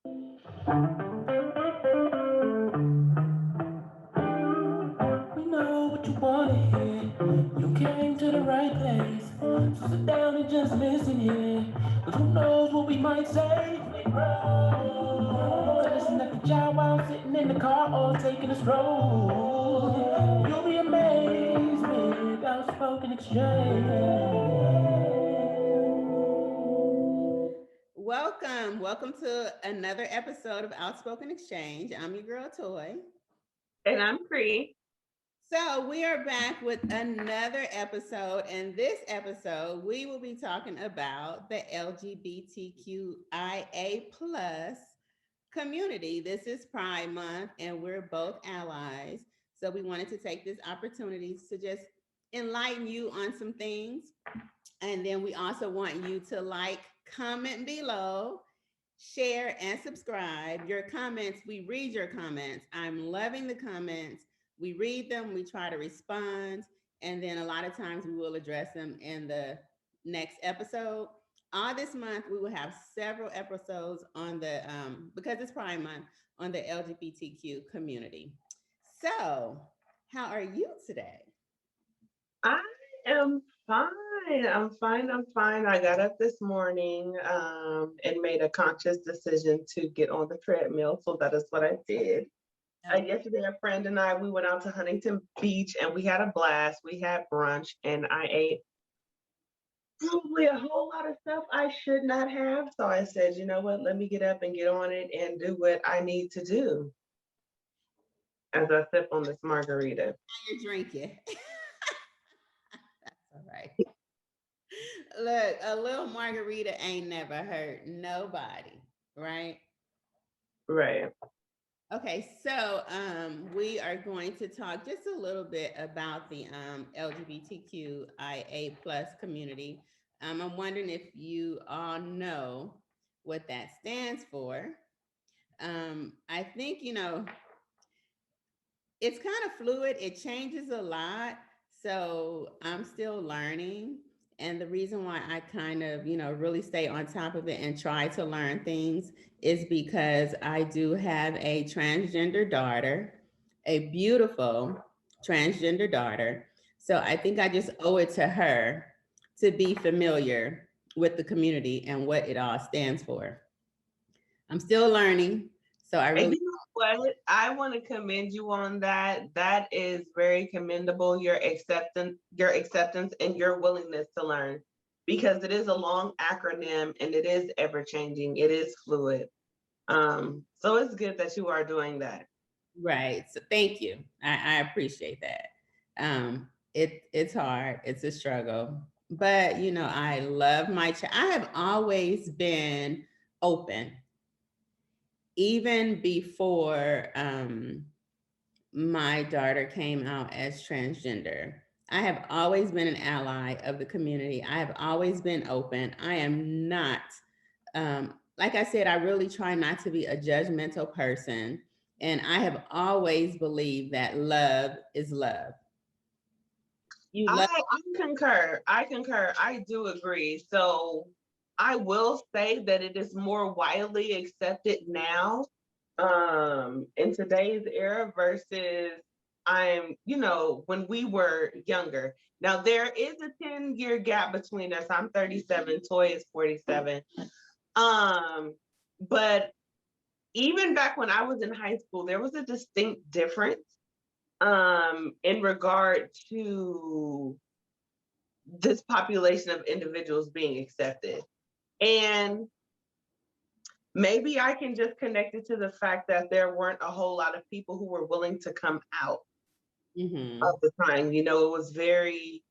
We know what you wanna hear. You came to the right place. So sit down and just listen here. Cause who knows what we might say. Could listen at the job while sitting in the car or taking a stroll. You'll be amazed with outspoken exchange. Welcome to another episode of Outspoken Exchange. I'm your girl Toy. And I'm Cree. So we are back with another episode. And this episode, we will be talking about the LGBTQIA plus community. This is Pride Month, and we're both allies. So we wanted to take this opportunity to just enlighten you on some things. And then we also want you to like, comment below, share, and subscribe. Your comments, we read your comments. I'm loving the comments. We read them, we try to respond, and then a lot of times we will address them in the next episode. All this month, we will have several episodes on the, because it's Pride Month, on the LGBTQ community. So, how are you today? I am fine. I'm fine. I got up this morning and made a conscious decision to get on the treadmill. So that is what I did. Yesterday, a friend and I, we went out to Huntington Beach and we had a blast. We had brunch and I ate probably a whole lot of stuff I should not have. So I said, you know what, let me get up and get on it and do what I need to do as I sip on this margarita. You're drinking. That's all right. Look, a little margarita ain't never hurt nobody, right? Right. Okay, so we are going to talk just a little bit about the LGBTQIA plus community. I'm wondering if you all know what that stands for. I think, it's kind of fluid, it changes a lot. So I'm still learning. And the reason why I kind of, really stay on top of it and try to learn things is because I do have a transgender daughter, a beautiful transgender daughter. So I think I just owe it to her to be familiar with the community and what it all stands for. I'm still learning. So I And really, you know what? I want to commend you on that. That is very commendable. Your acceptance, and your willingness to learn, because it is a long acronym and it is ever changing. It is fluid. So it's good that you are doing that. right. So thank you. I appreciate that. It's hard. It's a struggle, but I love my child. I have always been open, even before my daughter came out as transgender. I have always been an ally of the community. I have always been open. I am not, like I said, I really try not to be a judgmental person. And I have always believed that love is love. You love. I concur. I concur. I do agree. So I will say that it is more widely accepted now, in today's era versus when we were younger. Now there is a 10-year gap between us. I'm 37, Toy is 47. Um, but even back when I was in high school, there was a distinct difference in regard to this population of individuals being accepted. And maybe I can just connect it to the fact that there weren't a whole lot of people who were willing to come out Mhm. of the time. It was very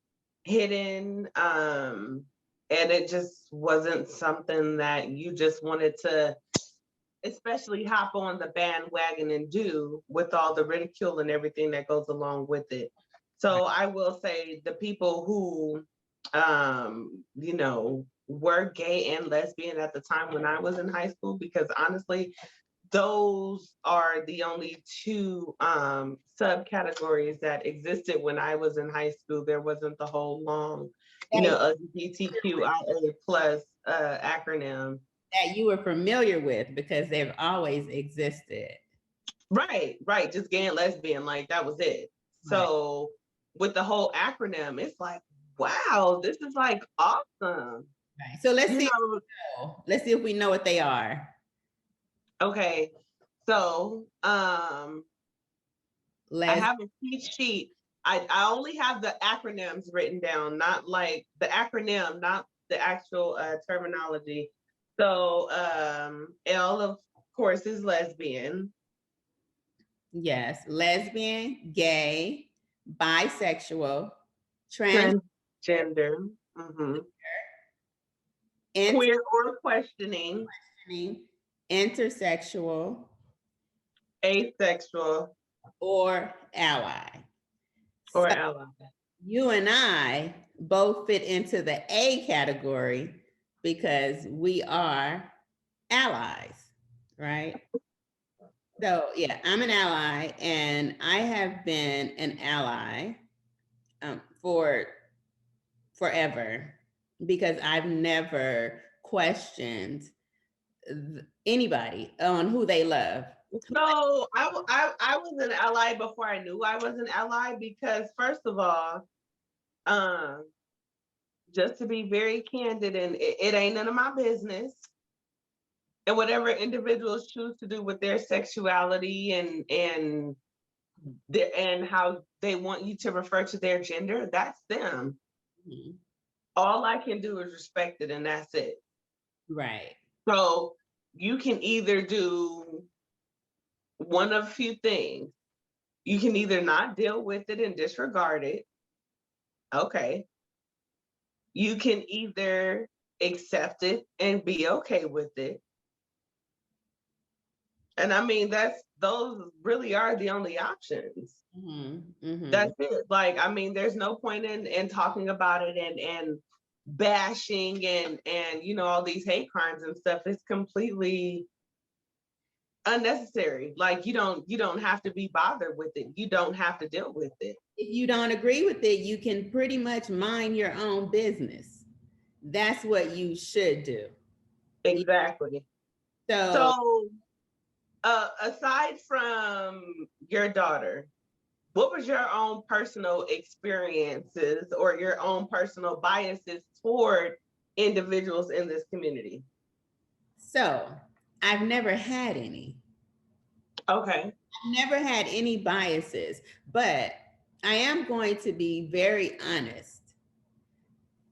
hidden. And it just wasn't something that you just wanted to, especially hop on the bandwagon and do, with all the ridicule and everything that goes along with it. Right. So I will say the people who, were gay and lesbian at the time when I was in high school, because honestly, those are the only two subcategories that existed when I was in high school. There wasn't the whole long, Hey, LGBTQIA plus acronym. that you were familiar with because they've always existed. Right, right. Just gay and lesbian, like that was it. Right. So with the whole acronym, it's like, wow, this is like awesome. Right. So let's You see. know, Let's see if we know what they are. okay. So I Les. have a cheat sheet. I only have the acronyms written down, not like the acronym, not the actual terminology. So L of course is lesbian. Yes, lesbian, gay, bisexual, trans, Transgender, mhm, inter- queer or questioning, intersexual, asexual, or ally. or So ally. you and I both fit into the A category because we are allies, right? So yeah, I'm an ally, and I have been an ally for forever because I've never questioned anybody on who they love. So I was an ally before I knew I was an ally because first of all, um, just to be very candid, and it ain't none of my business. And whatever individuals choose to do with their sexuality and how they want you to refer to their gender, that's them. Mhm. All I can do is respect it, and that's it. Right. So you can either do one of a few things. You can either not deal with it and disregard it. Okay. You can either accept it and be okay with it. And I mean, those really are the only options. Mm-hmm. Mm-hmm. That's it. Like, I mean, there's no point in talking about it and bashing and all these hate crimes and stuff. It's completely unnecessary. Like you don't have to be bothered with it. You don't have to deal with it. If you don't agree with it, you can pretty much mind your own business. That's what you should do. Exactly. So, So aside from your daughter, what was your own personal experiences or your own personal biases toward individuals in this community? so I've never had any. Okay. I've never had any biases, but I am going to be very honest.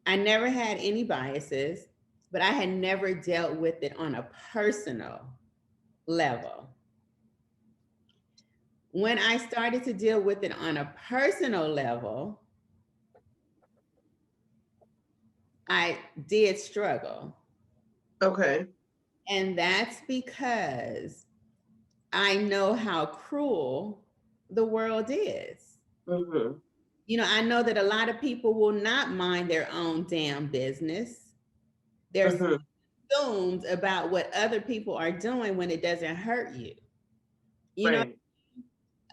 I never had any biases, but I had never dealt with it on a personal level. When I started to deal with it on a personal level, I did struggle. Okay. And that's because I know how cruel the world is. Mm-hmm. I know that a lot of people will not mind their own damn business. They're Mm-hmm. consumed about what other people are doing when it doesn't hurt you. You know,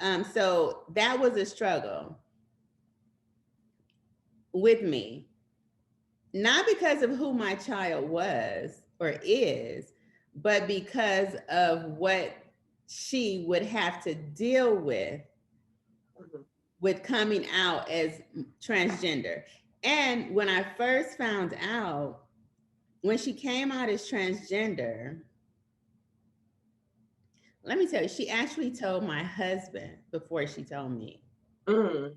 Right. so that was a struggle with me, not because of who my child was or is, but because of what she would have to deal Mm-hmm. with coming out as transgender. And when I first found out, when she came out as transgender, let me tell you, she actually told my husband before she told me, Mm-hmm.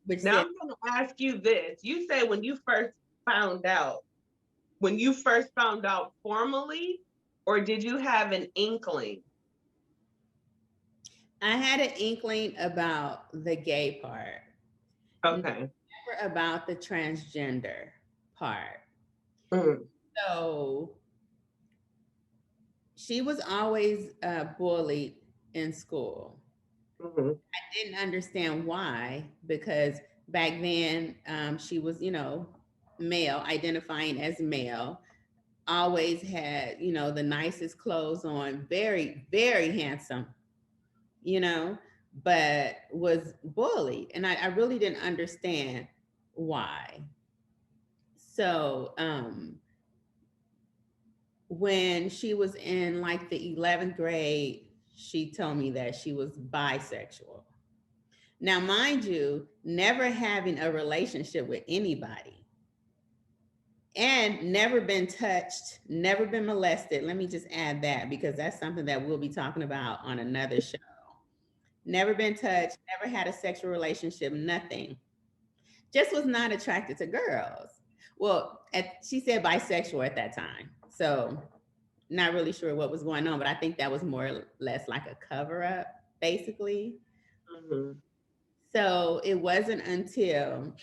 which Now said, I'm going to ask you this. You say found out, when you first found out formally, or did you have an inkling? I had an inkling about the gay part, Okay. never about the transgender part. Mm-hmm. So she was always bullied in school. Mm-hmm. I didn't understand why, because back then she was, male, identifying as male, always had, the nicest clothes on, very, very handsome, but was bullied. And I really didn't understand why. So when she was in like the 11th grade, she told me that she was bisexual. Now, mind you, never having a relationship with anybody and never been touched, never been molested. Let me just add that because that's something that we'll be talking about on another show. Never been touched, never had a sexual relationship, nothing. Just was not attracted to girls. Well, she said bisexual at that time. So, not really sure what was going on, but I think that was more or less like a cover up, basically. Mhm. So, it wasn't until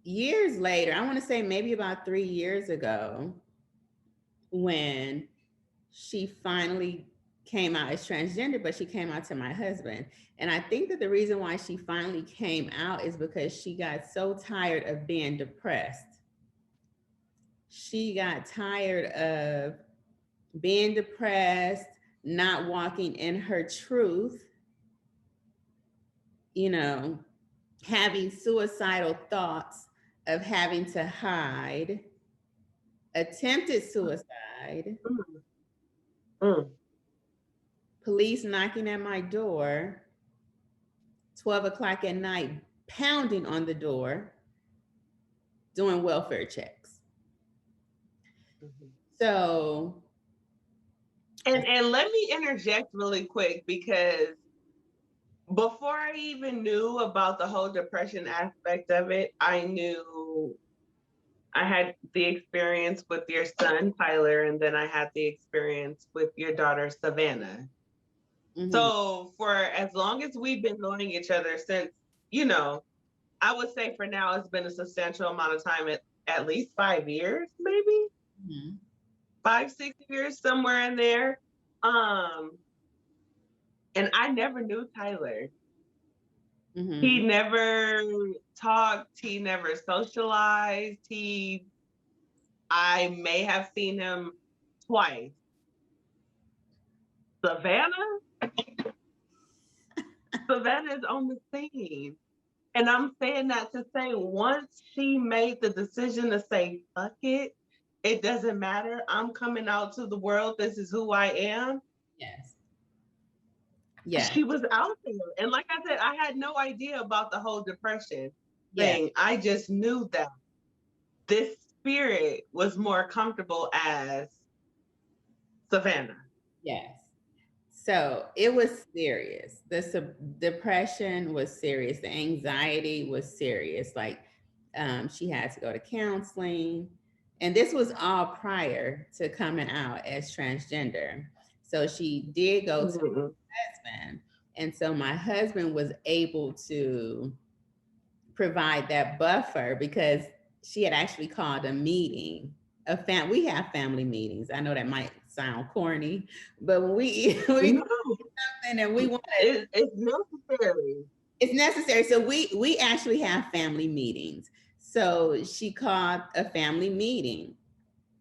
years later, I want to say maybe about 3 years ago, when she finally came out as transgender, but she came out to my husband. And I think that the reason why she finally came out is because she got so tired of being depressed. She got tired of being depressed, not walking in her truth, you know, having suicidal thoughts of having to hide, attempted suicide, Mm. Mm. police knocking at my door, 12 o'clock at night, pounding on the door, doing welfare checks. Mhm. So, And let me interject really quick because before I even knew about the whole depression aspect of it, I knew I had the experience with your son, Tyler, and then I had the experience with your daughter, Savannah. mhm, So for as long as we've been knowing each other since, you know, I would say for now it's been a substantial amount of time, at least 5 years, maybe mhm, 5, 6 years, somewhere in there. Um, and I never knew Tyler. He mhm, never talked, he never socialized. I may have seen him twice. Savannah, Savannah is on the scene. And I'm saying that to say once she made the decision to say, fuck it doesn't matter. I'm coming out to the world. This is who I am. yes, yes, She was out there. And like I said, I had no idea about the whole depression yes, thing. I just knew that this spirit was more comfortable as Savannah. yes. So it was serious. The depression was serious. The anxiety was serious. Like she had to go to counseling. And this was all prior to coming out as transgender. So she did go to Mm-hmm. my husband. And so my husband was able to provide that buffer because she had actually called a meeting. We have family meetings. I know that might sound corny, but when we No, something and we want to, it's necessary. it's necessary. So we actually have family meetings. So she called a family meeting.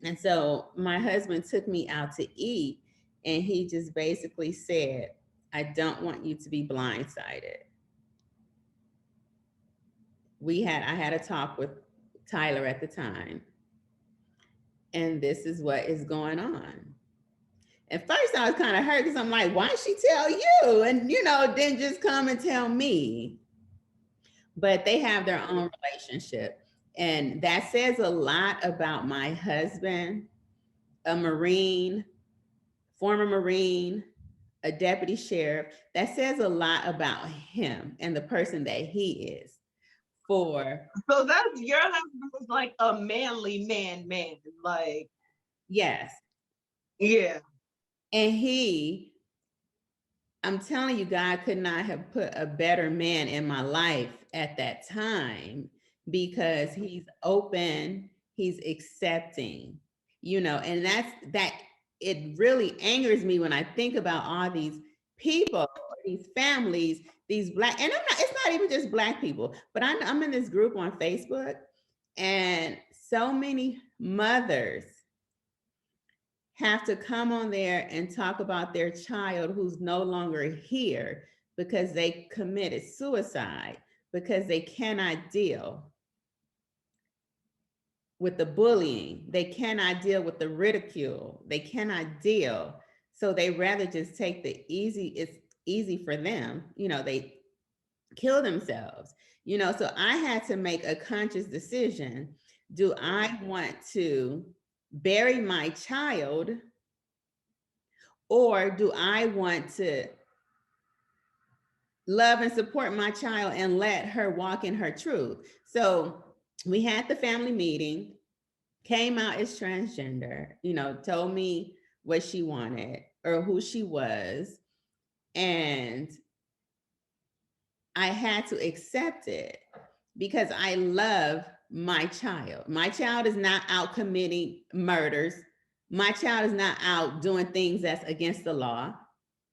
And so my husband took me out to eat and he just basically said, I don't want you to be blindsided. I had a talk with Tyler at the time, and this is what is going on. At first I was kind of hurt because I'm like, why did she tell you? And then just come and tell me. But they have their own relationship. And that says a lot about my husband, a Marine, former Marine, a deputy sheriff. That says a lot about him and the person that he is. For So that's your husband was like a manly man. Like, yes. yeah. And I'm telling you, God could not have put a better man in my life at that time because he's open, he's accepting, and that it really angers me when I think about all these people, these families, these black, and it's not even just black people, but I'm in this group on Facebook and so many mothers have to come on there and talk about their child who's no longer here because they committed suicide because they cannot deal with the bullying. They cannot deal with the ridicule. They cannot deal. So they rather just take the easy, it's easy for them. You know, they kill themselves. You know, so I had to make a conscious decision. Do I want to bury my child, or do I want to love and support my child and let her walk in her truth? So we had the family meeting, came out as transgender, you know, told me what she wanted or who she was. And I had to accept it because I love my child. My child is not out committing murders. My child is not out doing things that's against the law.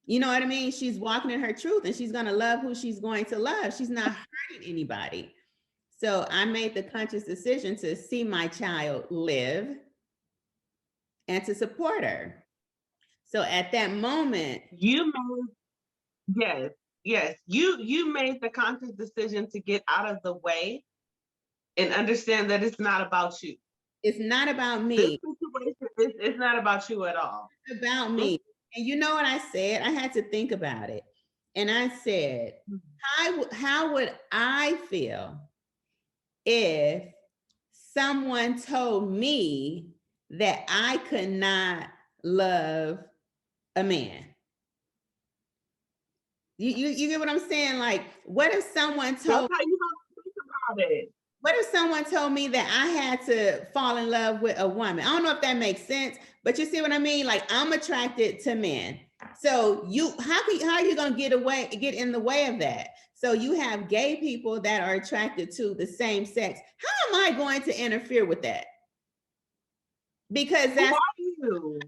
You know what I mean? She's walking in her truth and she's going to love who she's going to love. She's not hurting anybody. So I made the conscious decision to see my child live and to support her. So at that moment, Yes, you made the conscious decision to get out of the way and understand that it's not about you. it's not about This me. situation is not about you at all. It's about me. And you know what I said? I had to think about it. And I said, how would I feel if someone told me that I could not love a man? You get what I'm saying? Like, what if someone That's told how you don't think about it. what if someone told me that I had to fall in love with a woman? I don't know if that makes sense, but you see what I mean? Like, I'm attracted to men. So how are you gonna get in the way of that? So you have gay people that are attracted to the same sex. How am I going to interfere with that? Because Who that's are you?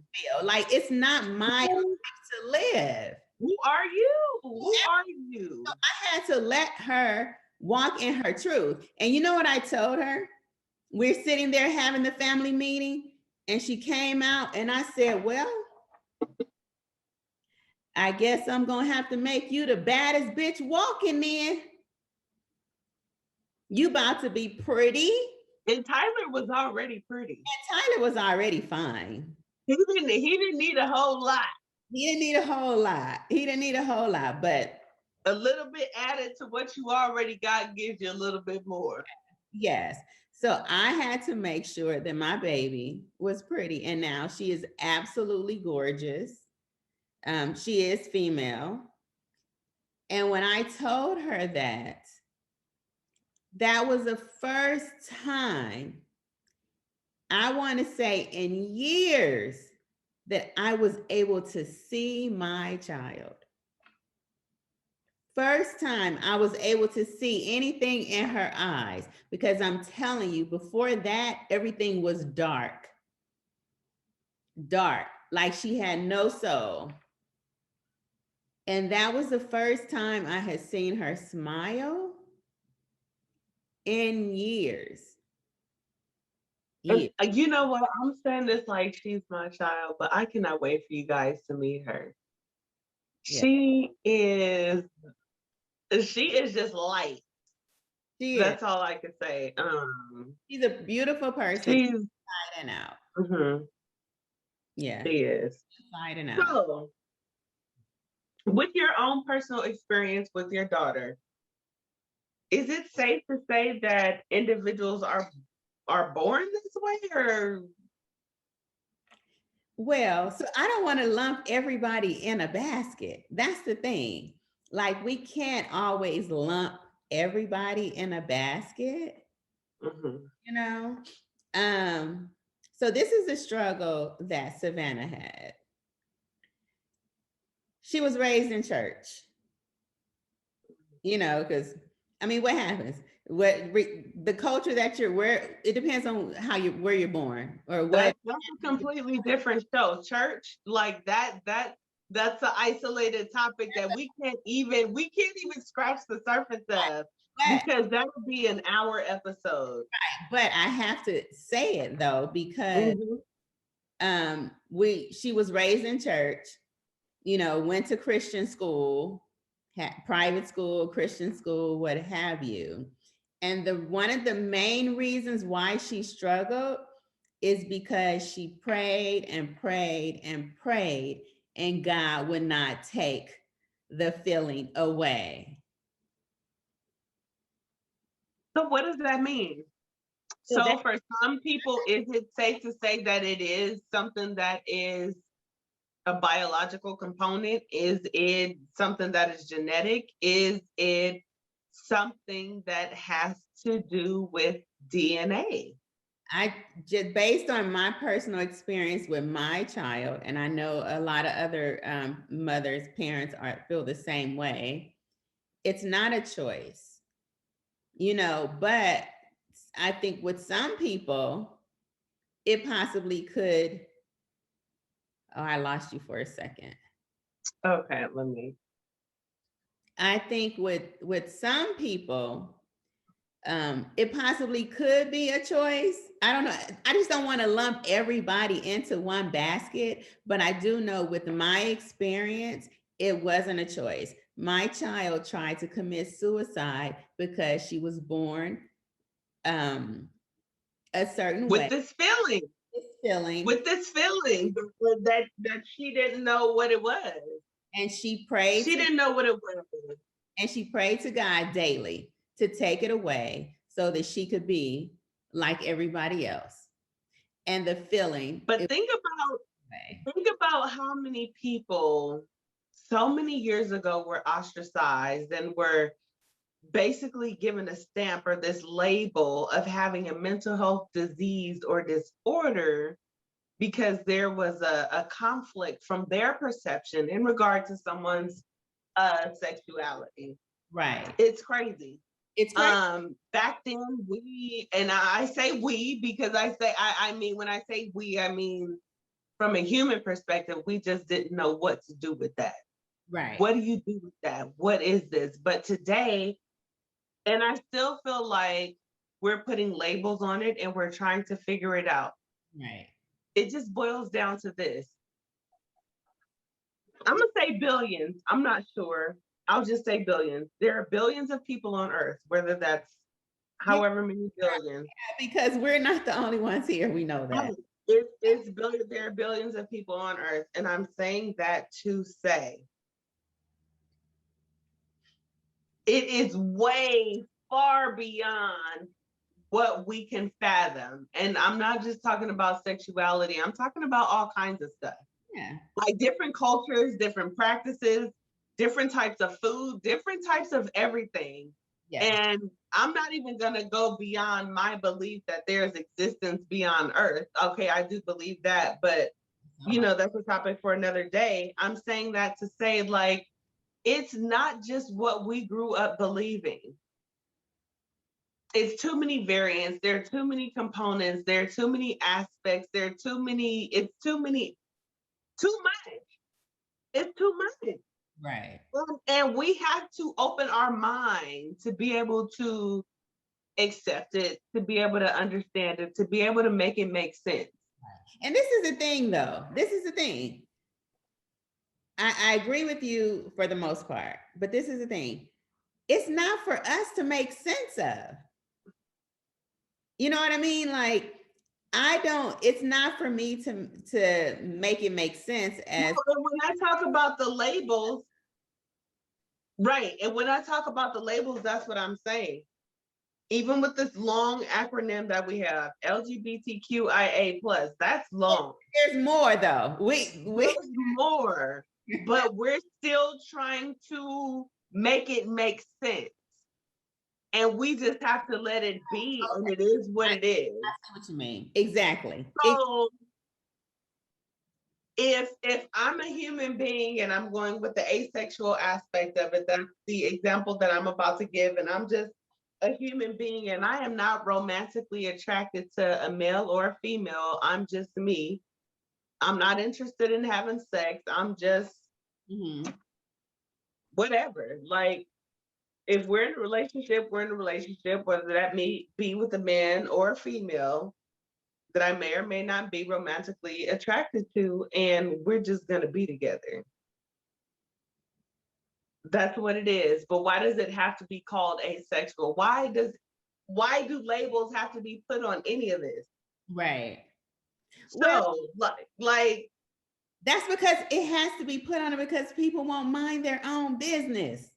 like, it's not my life to live. Who are you? Who are you? So I had to let her walk in her truth. And you know what I told her? We're sitting there having the family meeting, and she came out, and I said, well, I guess I'm gonna have to make you the baddest bitch walking then. You about to be pretty. And Tyler was already pretty. And Tyler was already fine. He didn't need a whole lot. He didn't need a whole lot. He didn't need a whole lot, but a little bit added to what you already got gives you a little bit more. Yes. So I had to make sure that my baby was pretty. And now she is absolutely gorgeous. She is female. And when I told her that, that was the first time, I want to say in years, that I was able to see my child. First time I was able to see anything in her eyes, because I'm telling you, before that, everything was dark. Dark, like she had no soul. And that was the first time I had seen her smile in years. And, you know what? I'm saying this like she's my child, but I cannot wait for you guys to meet her. Yeah. She is just light. That's all I can say. She's a beautiful person. She's inside and out. Mm-hmm. Yeah. She is. Inside and out. So, with your own personal experience with your daughter, is it safe to say that individuals are born this way, or? Well, so I don't want to lump everybody in a basket. That's the thing. Like, we can't always lump everybody in a basket. Mm-hmm. You know? So this is the struggle that Savannah had. She was raised in church. You know, because I mean, what happens? The culture that it depends on where you're born or what. That's a completely different show. Church, like that's an isolated topic that we can't even scratch the surface of, because that would be an hour episode. Right. But I have to say it though, because she was raised in church, you know, went to Christian school, private school, Christian school, what have you. And one of the main reasons why she struggled is because she prayed and prayed and prayed, and God would not take the feeling away. So what does that mean? So for some people, is it safe to say that it is something that is a biological component? Is it something that is genetic? Is it something that has to do with DNA? I just, based on my personal experience with my child, and I know a lot of other mothers, parents feel the same way. It's not a choice, you know, but I think with some people, it possibly could. Oh, I lost you for a second. Okay, let me. I think with some people, it possibly could be a choice. I don't know. I just don't want to lump everybody into one basket, but I do know with my experience, it wasn't a choice. My child tried to commit suicide because she was born a certain With way. this feeling. With this feeling that she didn't know what it was. And she prayed. She didn't know what it was. And she prayed to God daily to take it away so that she could be like everybody else. And the feeling. But think about how many people so many years ago were ostracized and were basically given a stamp or this label of having a mental health disease or disorder because there was a conflict from their perception in regard to someone's sexuality. Right. It's crazy. It's crazy. Back then we, and I say we because I mean, when I say we, I mean, from a human perspective, we just didn't know what to do with that. Right. What do you do with that? What is this? But today, and I still feel like we're putting labels on it and we're trying to figure it out. Right. It just boils down to this. I'm gonna say billions. I'm not sure. I'll just say billions. There are billions of people on Earth, whether that's however many billions. Yeah, because we're not the only ones here. We know that. It's billions. There are billions of people on Earth, and I'm saying that to say it is way far beyond what we can fathom. And I'm not just talking about sexuality. I'm talking about all kinds of stuff. Yeah. Like different cultures, different practices, different types of food, different types of everything. Yeah. And I'm not even going to go beyond my belief that there's existence beyond Earth. Okay, I do believe that, but you know, that's a topic for another day. I'm saying that to say, like, it's not just what we grew up believing. It's too many variants. There are too many components. There are too many aspects. There are too many. It's too many. Too much. It's too much. Right. And we have to open our mind to be able to accept it, to be able to understand it, to be able to make it make sense. And this is the thing, though. This is the thing. I agree with you for the most part, but this is the thing. It's not for us to make sense of. You know what I mean? Like, it's not for me to make it make sense as. When I talk about the labels, right. And when I talk about the labels, that's what I'm saying. Even with this long acronym that we have, LGBTQIA+, that's long. There's more though. There's more, but we're still trying to make it make sense. And we just have to let it be, and it is what it is. That's what you mean. Exactly. So if I'm a human being and I'm going with the asexual aspect of it, that's the example that I'm about to give, and I'm just a human being and I am not romantically attracted to a male or a female. I'm just me. I'm not interested in having sex. I'm just whatever. Like, if we're in a relationship, we're in a relationship, whether that may be with a man or a female that I may or may not be romantically attracted to, and we're just gonna be together. That's what it is. But why does it have to be called asexual? Why does why do labels have to be put on any of this? Right. Well, So like that's because it has to be put on it because people won't mind their own business.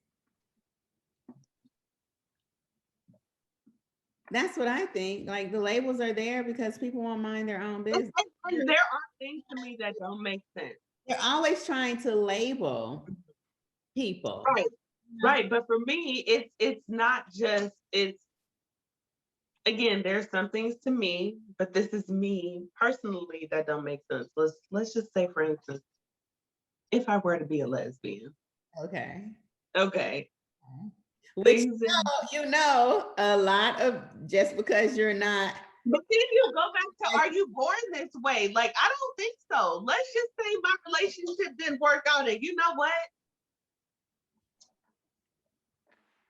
That's what I think. Like the labels are there because people won't mind their own business. and there are things to me that don't make sense. They're always trying to label people. Right. Right. But for me, it's not just it's again, there's some things to me, but this is me personally that don't make sense. Let's just say, for instance, if I were to be a lesbian. Okay. Okay. Which Things in- you know, a lot of just because you're not. But then you go back to, are you born this way? Like, I don't think so. Let's just say my relationship didn't work out, and you know what?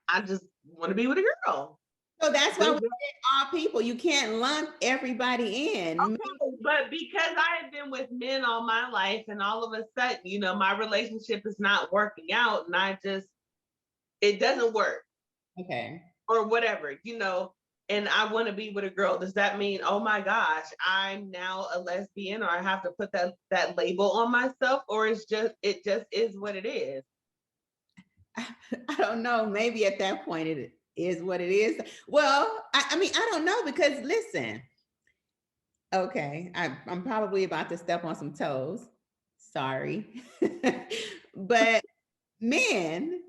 I just want to be with a girl. So that's why we say all people. You can't lump everybody in. Okay, but because I have been with men all my life, and all of a sudden, you know, my relationship is not working out, and it doesn't work. Okay. Or whatever, you know, and I want to be with a girl. Does that mean, oh my gosh, I'm now a lesbian, or I have to put that label on myself, or it just is what it is? I don't know. Maybe at that point it is what it is. Well, I mean, I don't know because listen. Okay, I'm probably about to step on some toes. Sorry, but men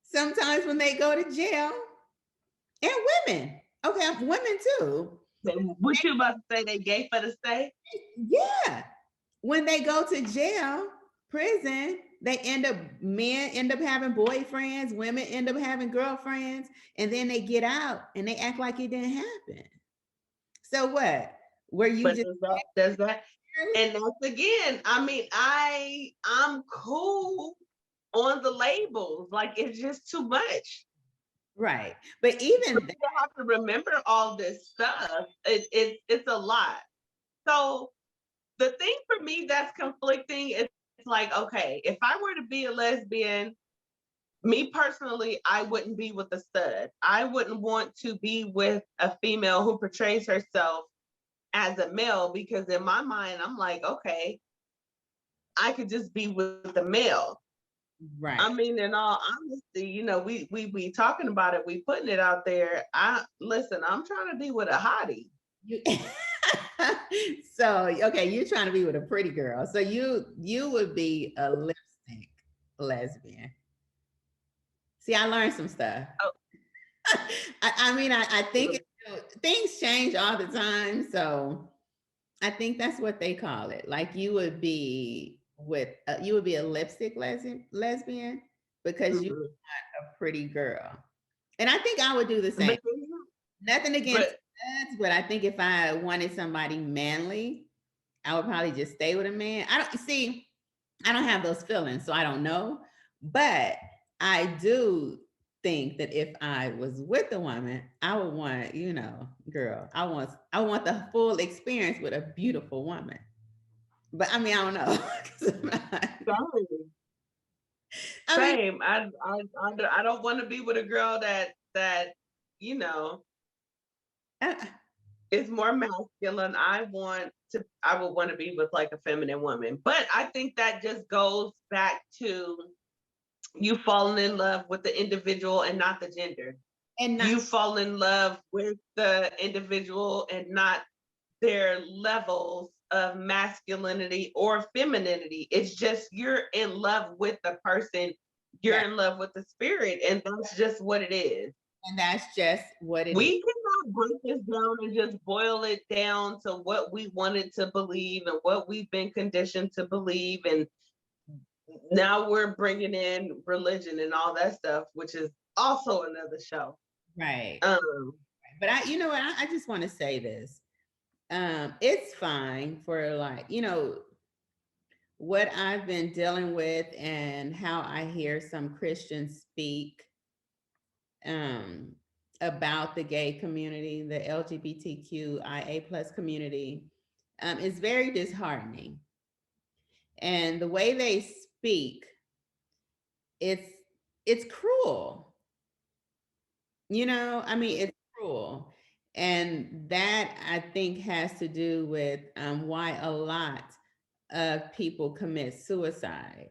sometimes when they go to jail, and women, okay, women too. What you about to say? They gay for the stay? Yeah, when they go to jail, prison, men end up having boyfriends, women end up having girlfriends, and then they get out and they act like it didn't happen. So what? Were you But just does that and that's again, I mean, I'm cool on the labels. Like, it's just too much. right? But even You have to remember all this stuff. It's a lot. So the thing for me that's conflicting is like, okay, if I were to be a lesbian, me personally, I wouldn't be with a stud. I wouldn't want to be with a female who portrays herself as a male, because in my mind, I'm like, okay, I could just be with the male. right. I mean, in all honesty, you know, we talking about it, we putting it out there. Listen, I'm trying to be with a hottie. You, so okay, you're trying to be with a pretty girl. So you would be a lipstick lesbian. See, I learned some stuff. Oh. I mean, I think things change all the time. So I think that's what they call it. Like you would be you would be a lipstick lesbian because you want a pretty girl. And I think I would do the same. Nothing against studs, but I think if I wanted somebody manly, I would probably just stay with a man. I don't have those feelings, so I don't know. But I do think that if I was with a woman, I would want, girl, I want the full experience with a beautiful woman. But I mean, I don't know. Same. I don't want to be with a girl that you know is more masculine. I would want to be with like a feminine woman. But I think that just goes back to you falling in love with the individual and not the gender. And you fall in love with the individual and not their levels of masculinity or femininity. It's just you're in love with the person, you're in love with the spirit, and that's just what it is. And that's just what it is. We cannot break this down and just boil it down to what we wanted to believe and what we've been conditioned to believe. And now we're bringing in religion and all that stuff, which is also another show. Right. But you know what? I just want to say this. It's fine for what I've been dealing with and how I hear some Christians speak about the gay community, the LGBTQIA plus community, is very disheartening. And the way they speak, it's cruel. I mean, it's cruel. And that I think has to do with why a lot of people commit suicide,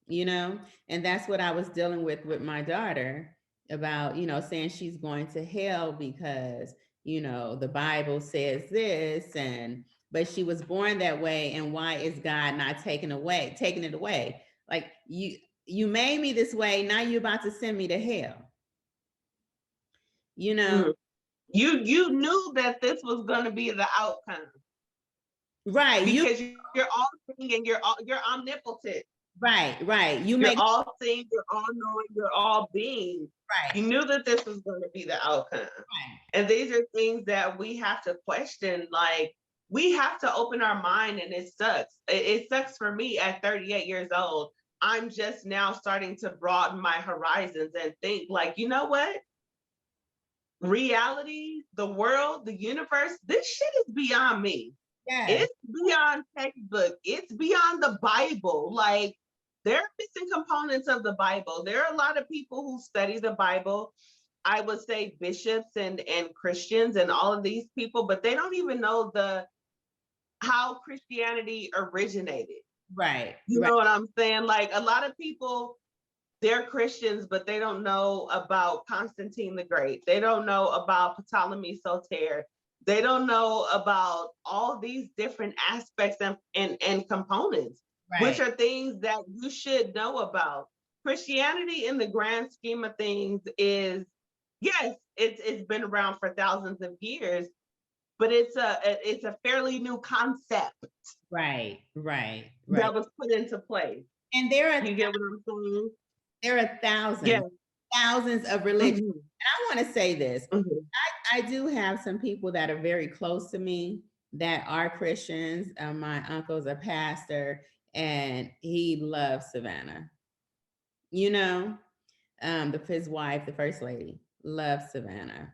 you know? And that's what I was dealing with my daughter about, saying she's going to hell because, the Bible says this, and but she was born that way, and why is God not taking it away? Like, you made me this way, now you're about to send me to hell, you know? Mhm. You knew that this was going to be the outcome Right. because you're all seeing and you're omnipotent. Right. You You're make all seeing, you're all knowing, you're all being. right. You knew that this was going to be the outcome. Right. And these are things that we have to question. Like, we have to open our mind, and it sucks. It sucks for me at 38 years old. I'm just now starting to broaden my horizons and think, like, you know what? Reality, the world, the universe, this shit is beyond me. Yes. It's beyond textbook. It's beyond the Bible. Like, there are missing components of the Bible. There are a lot of people who study the Bible. I would say bishops and Christians and all of these people, but they don't even know how Christianity originated. Right. You know what I'm saying? Like, a lot of people, they're Christians, but they don't know about Constantine the Great. They don't know about Ptolemy Soter. They don't know about all these different aspects and components, which are things that you should know about. Christianity, in the grand scheme of things, is, yes, it's been around for thousands of years, but it's a fairly new concept. Right. That was put into place. And there are You get what I'm saying? there are thousands, Yes. thousands of religions. Mhm. And I want to say this. Mhm. I do have some people that are very close to me that are Christians. My uncle's a pastor, and he loves Savannah. His wife, the first lady, loves Savannah.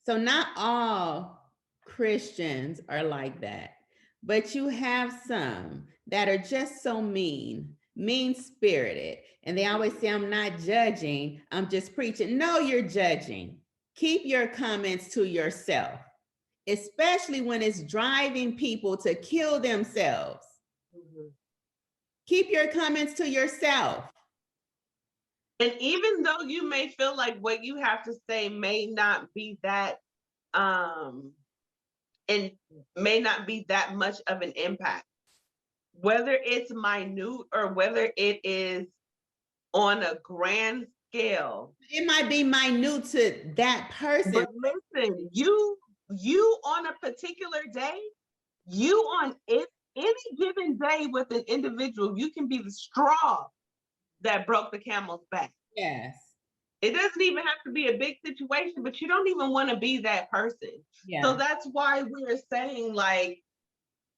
So not all Christians are like that, but you have some that are just so mean spirited. And they always say, I'm not judging, I'm just preaching. No, you're judging. Keep your comments to yourself, especially when it's driving people to kill themselves. Mhm. Keep your comments to yourself. And even though you may feel like what you have to say may not be that and may not be that much of an impact, whether it's minute or whether it is on a grand scale. It might be minute to that person. But listen, you on a particular day, you on any given day with an individual, you can be the straw that broke the camel's back. Yes. It doesn't even have to be a big situation, but you don't even want to be that person. Yeah. So that's why we're saying, like,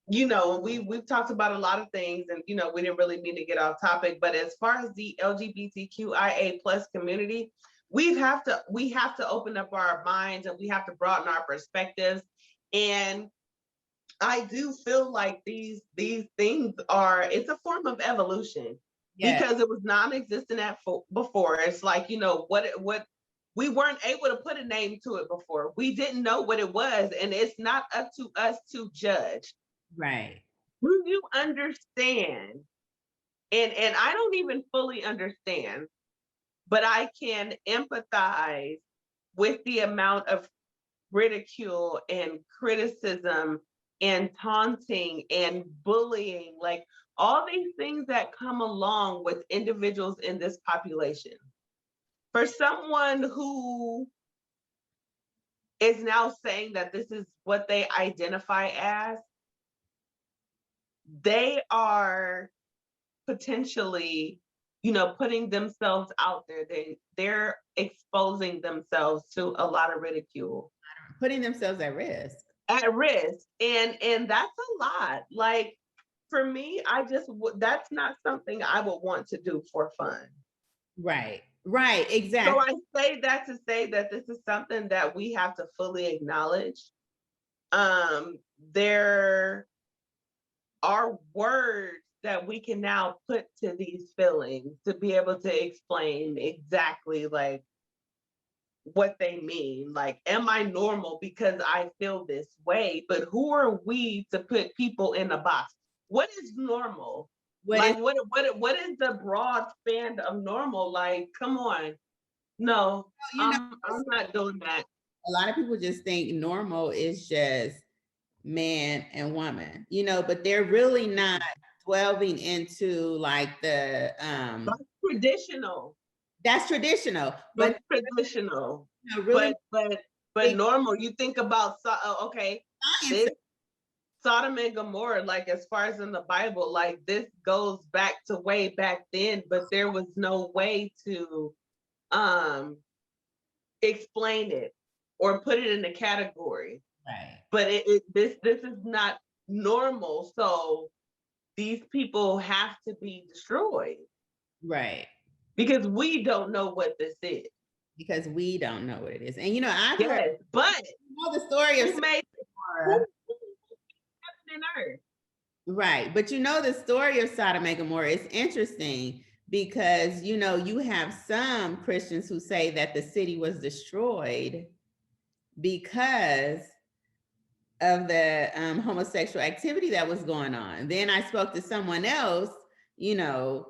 we've talked about a lot of things, and we didn't really mean to get off topic, but as far as the LGBTQIA plus community, we have to open up our minds, and we have to broaden our perspectives. And I do feel like these things it's a form of evolution. Yes. Because it was non-existent before. It's like, what we weren't able to put a name to it before. We didn't know what it was, and it's not up to us to judge. Right. Do you understand? And I don't even fully understand, but I can empathize with the amount of ridicule and criticism and taunting and bullying, like all these things that come along with individuals in this population. For someone who is now saying that this is what they identify as, they are potentially, putting themselves out there. They're exposing themselves to a lot of ridicule. Putting themselves at risk. And that's a lot. Like, for me, that's not something I would want to do for fun. Right, exactly. So I say that to say that this is something that we have to fully acknowledge. There are words that we can now put to these feelings to be able to explain exactly, like, what they mean. Like, am I normal because I feel this way? But who are we to put people in a box? What is normal? What is, Like, what is the broad span of normal? Like, come on. No, you know, I'm not doing that. a lot of people just think normal is just man and woman, you know, but they're really not delving into like the That's traditional. that's traditional, but That's traditional. you know, really But big normal. You think about okay, science. this Sodom and Gomorrah, like as far as in the Bible, like this goes back to way back then, but there was no way to um explain it or put it in a category. Right. But this is not normal. So these people have to be destroyed Right. because we don't know what this is. Because we don't know what it is. And you know, I've heard Yes, but the story of who made Sodom. heaven and earth? Right. But you know, the story of Sodom and Gomorrah is interesting because, you know, you have some Christians who say that the city was destroyed because of the homosexual activity that was going on. Then I spoke to someone else, you know,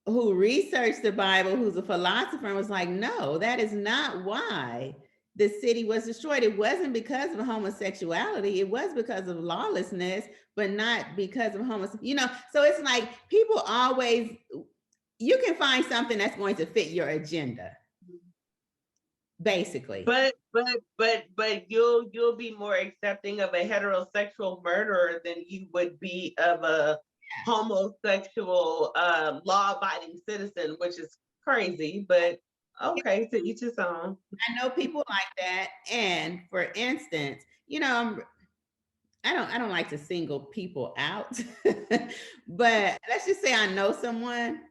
who researched the Bible, who's a philosopher, and was like, no, that is not why the city was destroyed. It wasn't because of homosexuality. It was because of lawlessness, but not because of homosexuality. You know, so it's like people always, you can find something that's going to fit your agenda, basically. But you'll be more accepting of a heterosexual murderer than you would be of a homosexual law-abiding citizen, which is crazy, but okay, to each his own. I know people like that. And for instance, you know, I don't like to single people out, but let's just say I know someone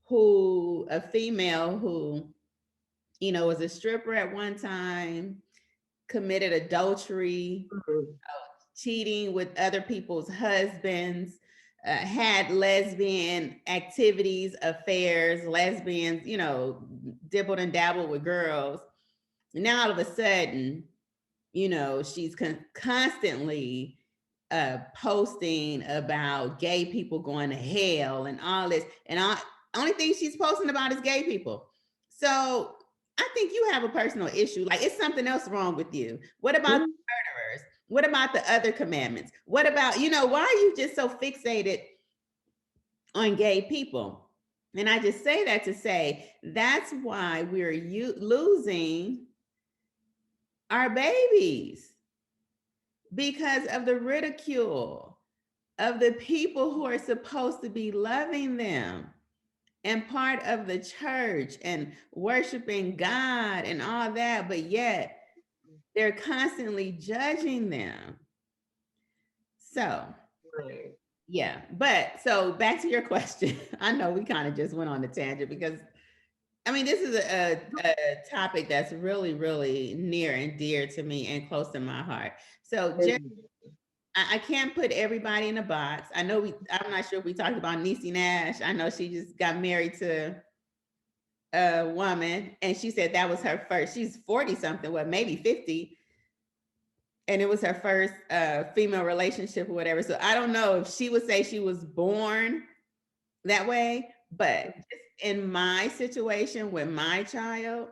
who, a female who, you know, was a stripper at one time, committed adultery, Mhm. cheating with other people's husbands, had lesbian activities, affairs, lesbians, you know, dibbled and dabbled with girls. Now all of a sudden, you know, she's constantly posting about gay people going to hell and all this, and only thing she's posting about is gay people. So I think you have a personal issue. Like, it's something else wrong with you. What about the murderers? What about the other commandments? What about, you know, why are you just so fixated on gay people? And I just say that to say that's why we're losing our babies, because of the ridicule of the people who are supposed to be loving them and part of the church and worshiping God and all that, but yet they're constantly judging them. So, Right. yeah, but so back to your question. I know we kind of just went on a tangent because I mean, this is a topic that's really, really near and dear to me and close to my heart. So, just I can't put everybody in a box. I know I'm not sure if we talked about Niecy Nash. I know she just got married to a woman and she said that was her first. She's 40 something, what, maybe 50. And it was her first female relationship or whatever. So I don't know if she would say she was born that way, but just in my situation with my child,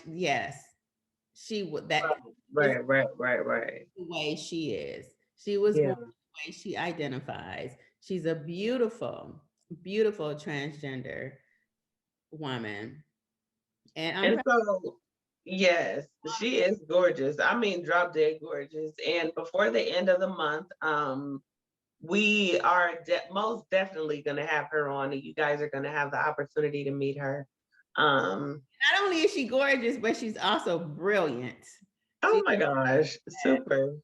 yes, she would, that is Right. the way she is. She was Yeah. born the way she identifies. She's a beautiful, beautiful transgender woman. And I'm And proud. so, yes, she is gorgeous. I mean, drop dead gorgeous. And before the end of the month, we are most definitely going to have her on, and you guys are going to have the opportunity to meet her. Not only is she gorgeous, but she's also brilliant. Oh my gosh, super,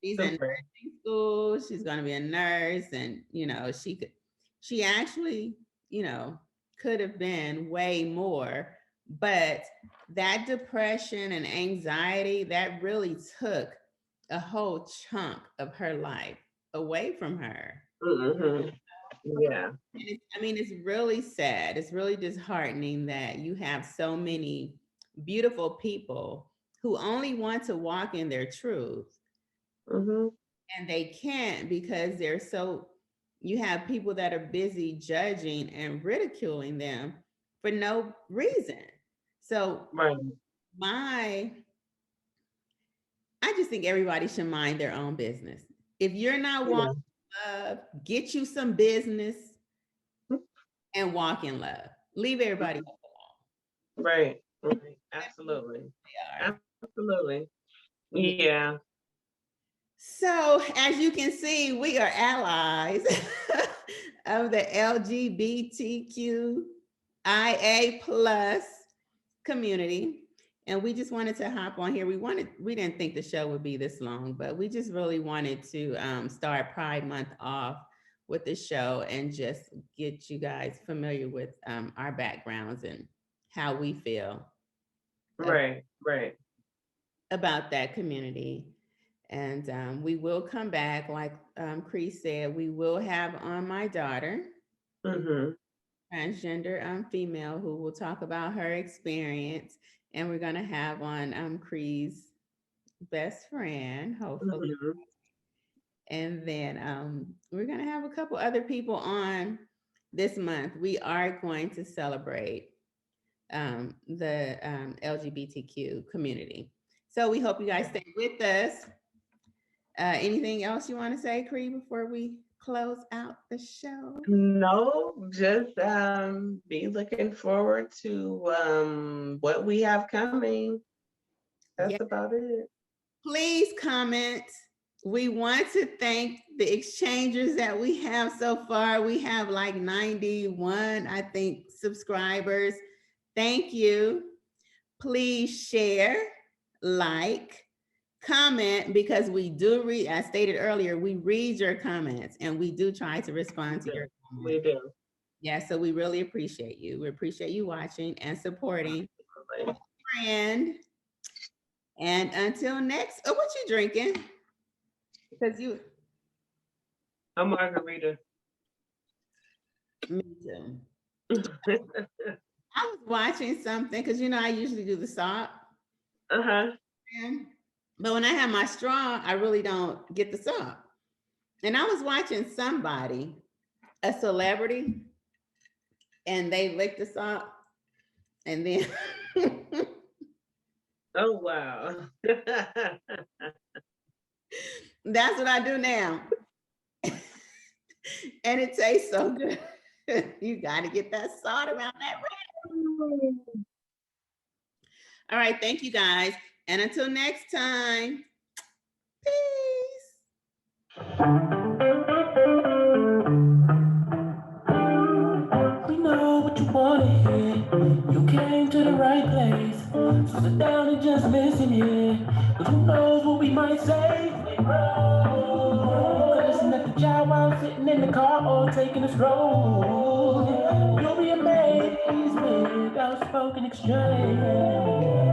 She's in super. nursing school. She's going to be a nurse, and you know, she actually, you know, could have been way more, but that depression and anxiety that really took a whole chunk of her life away from her. Mhm. Yeah. I mean, it's really sad. It's really disheartening that you have so many beautiful people who only want to walk in their truth Hmm. and they can't because they're so, you have people that are busy judging and ridiculing them for no reason. So, Right. my, I just think everybody should mind their own business. If you're not walking Yeah. in love, get you some business and walk in love. Leave everybody else Right. Right. alone. Absolutely. They are. Absolutely. Yeah. Yeah. So, as you can see, we are allies of the LGBTQIA plus community. And we just wanted to hop on here. We didn't think the show would be this long, but we just really wanted to start Pride Month off with the show and just get you guys familiar with our backgrounds and how we feel Right. Right. about that community. And we will come back, like Cree said, we will have on my daughter, Hmm. transgender female, who will talk about her experience. And we're going to have on Cree's best friend, hopefully. Hmm. And then we're going to have a couple other people on this month. We are going to celebrate the LGBTQ community. So we hope you guys stay with us. Anything else you want to say, Cree, before we close out the show? No, just be looking forward to what we have coming. Yeah. That's about it. Please comment. We want to thank the exchangers that we have so far. We have like 91, I think, subscribers. Thank you. Please share, like, comment, because we do read, as stated earlier, we read your comments and we do try to respond to Yeah, your we comments. do. Yeah, so we really appreciate you. We appreciate you watching and supporting Right. friend. And until next, oh, what you drinking? Because you, A margarita. me too. I was watching something because I usually do the salt. Uh-huh. But when I have my straw, I really don't get the salt. And I was watching somebody, a celebrity, and they licked the salt. And then Oh wow. that's what I do now. And it tastes so good. You got to get that salt around that red. All right. Thank you guys. And until next time, peace. We know what you want to hear. You came to the right place. So sit down and just listen here. But who knows what we might say? You can listen at the job while sitting in the car or taking a stroll. You'll be amazed with outspoken exchange.